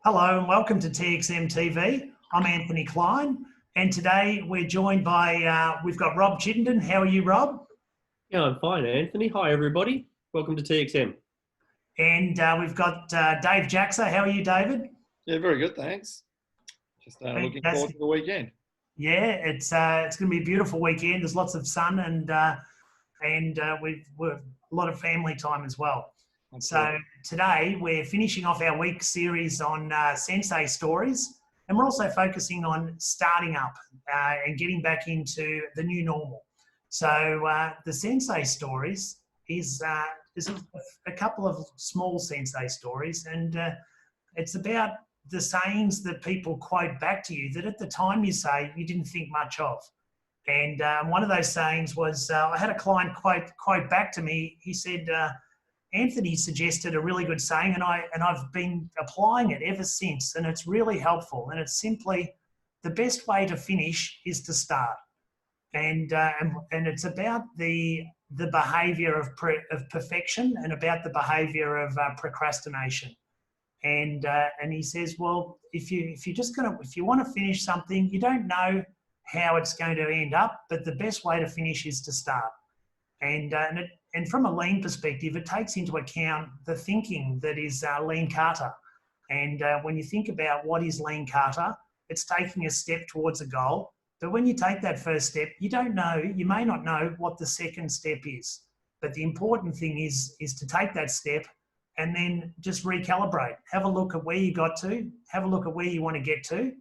Hello and welcome to TXM TV. I'm Anthony Klein, and today we're joined by, we've got Rob Chittenden. How are you, Rob? Yeah, I'm fine, Anthony. Hi, everybody. Welcome to TXM. And we've got Dave Jackson. How are you, David? Yeah, very good, thanks. Just looking forward to the weekend. Yeah, it's going to be a beautiful weekend. There's lots of sun and we've a lot of family time as well. So today we're finishing off our week series on Sensei stories, and we're also focusing on starting up and getting back into the new normal. So the Sensei stories is a couple of small Sensei stories, and it's about the sayings that people quote back to you that at the time you say you didn't think much of. And one of those sayings was, I had a client quote back to me. He said, Anthony suggested a really good saying, and I've been applying it ever since, and it's really helpful. And it's simply, the best way to finish is to start. And it's about the behaviour of perfection and about the behaviour of procrastination. And he says, well, if you want to finish something, you don't know how it's going to end up, but the best way to finish is to start. And from a lean perspective, it takes into account the thinking that is lean kata. And when you think about what is lean kata, it's taking a step towards a goal. But when you take that first step, you may not know what the second step is. But the important thing is to take that step and then just recalibrate. Have a look at where you got to, have a look at where you want to get to,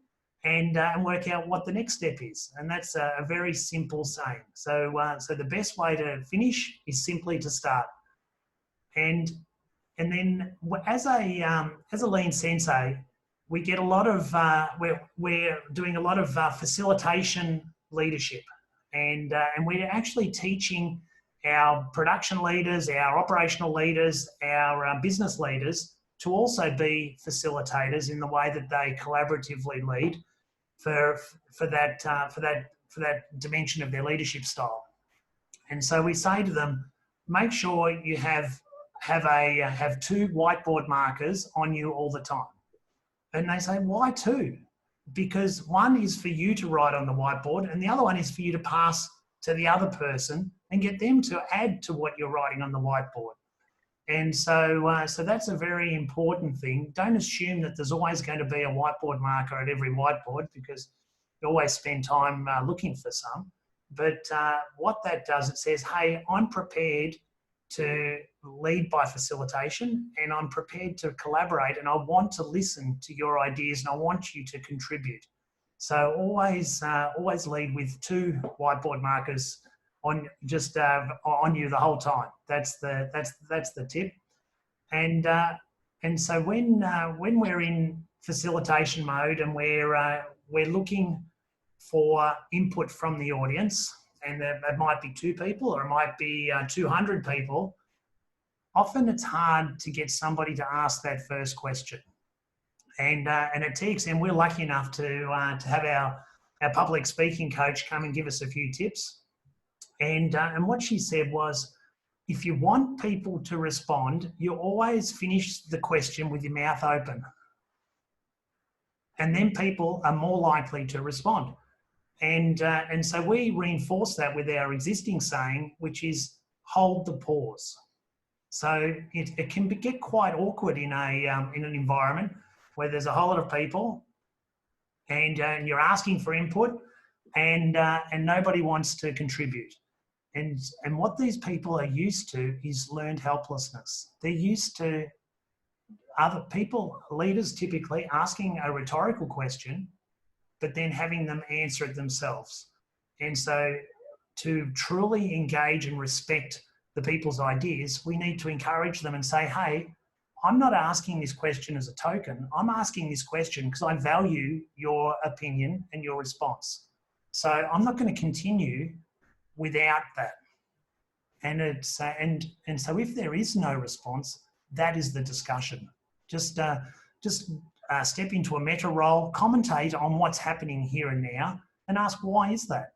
and work out what the next step is. And that's a very simple saying. So the best way to finish is simply to start. And then as a lean sensei, we get a lot of, we're doing a lot of facilitation leadership. And we're actually teaching our production leaders, our operational leaders, our business leaders to also be facilitators in the way that they collaboratively lead for that dimension of their leadership style. And so we say to them, make sure you have two whiteboard markers on you all the time. And they say, why two? Because one is for you to write on the whiteboard, and the other one is for you to pass to the other person and get them to add to what you're writing on the whiteboard. And so that's a very important thing. Don't assume that there's always going to be a whiteboard marker at every whiteboard, because you always spend time looking for some. But what that does, it says, hey, I'm prepared to lead by facilitation, and I'm prepared to collaborate, and I want to listen to your ideas, and I want you to contribute. So always lead with two whiteboard markers on you the whole time. That's the tip. And so when we're in facilitation mode and we're looking for input from the audience, and it might be 2 people or it might be 200 people, often it's hard to get somebody to ask that first question. And at TXM, we're lucky enough to have our public speaking coach come and give us a few tips. And what she said was, if you want people to respond, you always finish the question with your mouth open. And then people are more likely to respond. And so we reinforce that with our existing saying, which is hold the pause. So it can get quite awkward in an environment where there's a whole lot of people and you're asking for input and nobody wants to contribute. And what these people are used to is learned helplessness. They're used to other people, leaders typically, asking a rhetorical question, but then having them answer it themselves. And so to truly engage and respect the people's ideas, we need to encourage them and say, hey, I'm not asking this question as a token. I'm asking this question because I value your opinion and your response. So I'm not going to continue without that. And it's and so if there is no response, that is the discussion. Just step into a meta role, commentate on what's happening here and now, and ask why is that,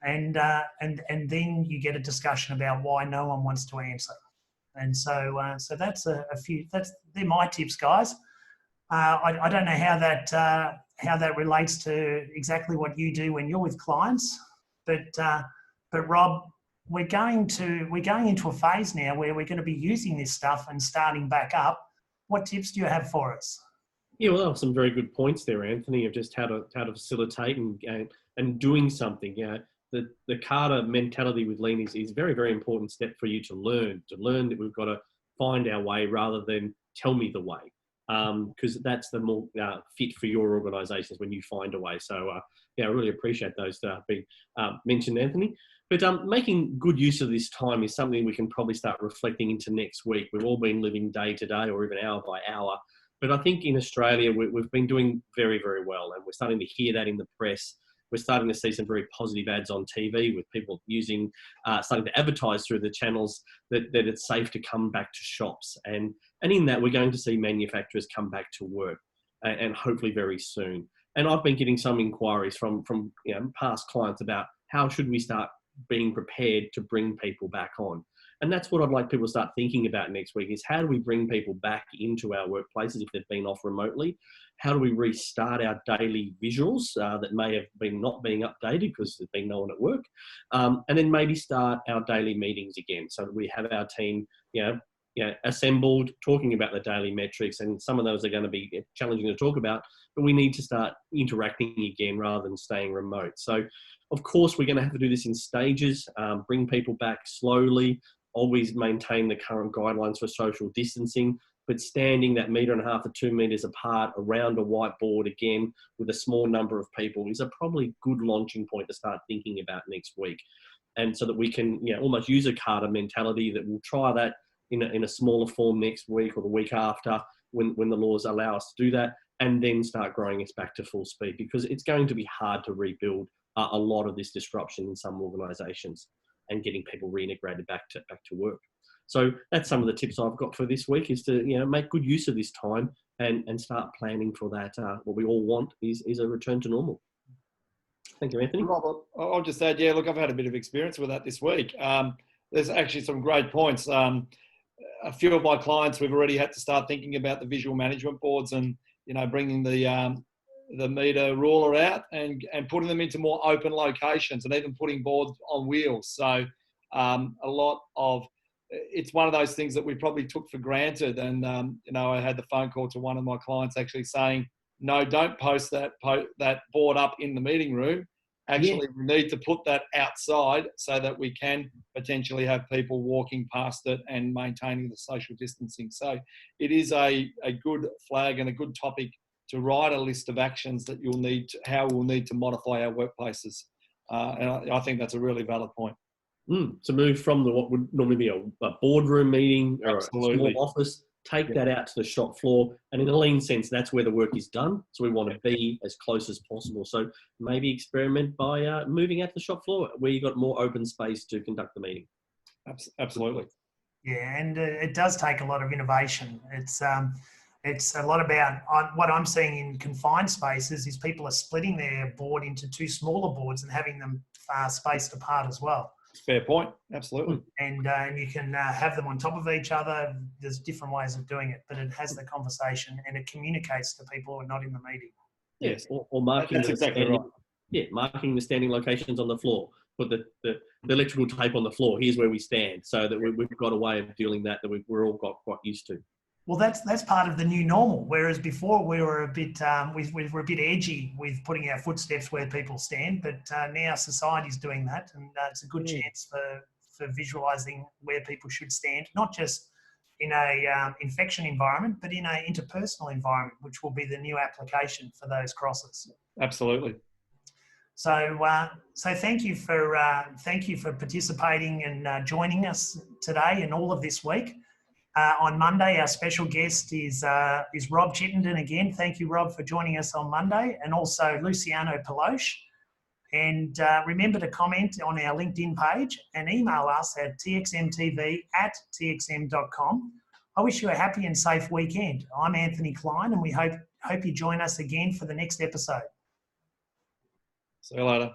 and then you get a discussion about why no one wants to answer. And so that's they're my tips, guys. I don't know how that relates to exactly what you do when you're with clients, but Rob, we're going into a phase now where we're going to be using this stuff and starting back up. What tips do you have for us? Yeah, well, there were some very good points there, Anthony, of just how to facilitate and doing something. The Carter mentality with Lean is a very, very important step for you to learn that we've got to find our way rather than tell me the way, because that's the more fit for your organisations when you find a way. So, I really appreciate those being mentioned, Anthony. But making good use of this time is something we can probably start reflecting into next week. We've all been living day to day or even hour by hour. But I think in Australia, we've been doing very, very well. And we're starting to hear that in the press. We're starting to see some very positive ads on TV with people starting to advertise through the channels that it's safe to come back to shops. And in that, we're going to see manufacturers come back to work and hopefully very soon. And I've been getting some inquiries from past clients about how should we start being prepared to bring people back on. And that's what I'd like people to start thinking about next week is how do we bring people back into our workplaces if they've been off remotely? How do we restart our daily visuals that may have been not being updated because there's been no one at work? And then maybe start our daily meetings again so that we have our team, assembled, talking about the daily metrics, and some of those are going to be challenging to talk about, but we need to start interacting again rather than staying remote. So, of course, we're going to have to do this in stages, bring people back slowly, always maintain the current guidelines for social distancing, but standing that 1.5 metres to 2 metres apart around a whiteboard again with a small number of people is a probably good launching point to start thinking about next week. And so that we can almost use a Carter mentality that we'll try that in a smaller form next week or the week after when the laws allow us to do that, and then start growing us back to full speed, because it's going to be hard to rebuild a lot of this disruption in some organisations and getting people reintegrated back to work. So that's some of the tips I've got for this week is to make good use of this time and start planning for that. What we all want is a return to normal. Thank you, Anthony. Robert, I'll just add, look, I've had a bit of experience with that this week. There's actually some great points. A few of my clients, we've already had to start thinking about the visual management boards and bringing the meter ruler out and putting them into more open locations and even putting boards on wheels. So a lot of it's one of those things that we probably took for granted. And I had the phone call to one of my clients actually saying, no, don't post that board up in the meeting room. Actually, we need to put that outside so that we can potentially have people walking past it and maintaining the social distancing. So it is a good flag and a good topic to write a list of actions that how we'll need to modify our workplaces. And I think that's a really valid point. To move from what would normally be a boardroom meeting or Absolutely. a small office, take that out to the shop floor. And in a lean sense, that's where the work is done. So we want to be as close as possible. So maybe experiment by moving out to the shop floor where you've got more open space to conduct the meeting. Absolutely. Yeah, and it does take a lot of innovation. It's a lot about what I'm seeing in confined spaces is people are splitting their board into two smaller boards and having them spaced apart as well. Fair point. Absolutely. And you can have them on top of each other. There's different ways of doing it, but it has the conversation and it communicates to people who are not in the meeting. Yes, or marking That's exactly right. Yeah, marking the standing locations on the floor. Put the electrical tape on the floor. Here's where we stand, so that we've got a way of dealing that we're all got quite used to. Well, that's part of the new normal. Whereas before we were a bit we were a bit edgy with putting our footsteps where people stand, but now society's doing that, and it's a good chance for visualising where people should stand, not just in a infection environment, but in a interpersonal environment, which will be the new application for those crosses. Absolutely. So thank you for participating and joining us today and all of this week. On Monday, our special guest is Rob Chittenden again. Thank you, Rob, for joining us on Monday, and also Luciano Peloche. And remember to comment on our LinkedIn page and email us at txmtv@txm.com. I wish you a happy and safe weekend. I'm Anthony Klein, and we hope you join us again for the next episode. See you later.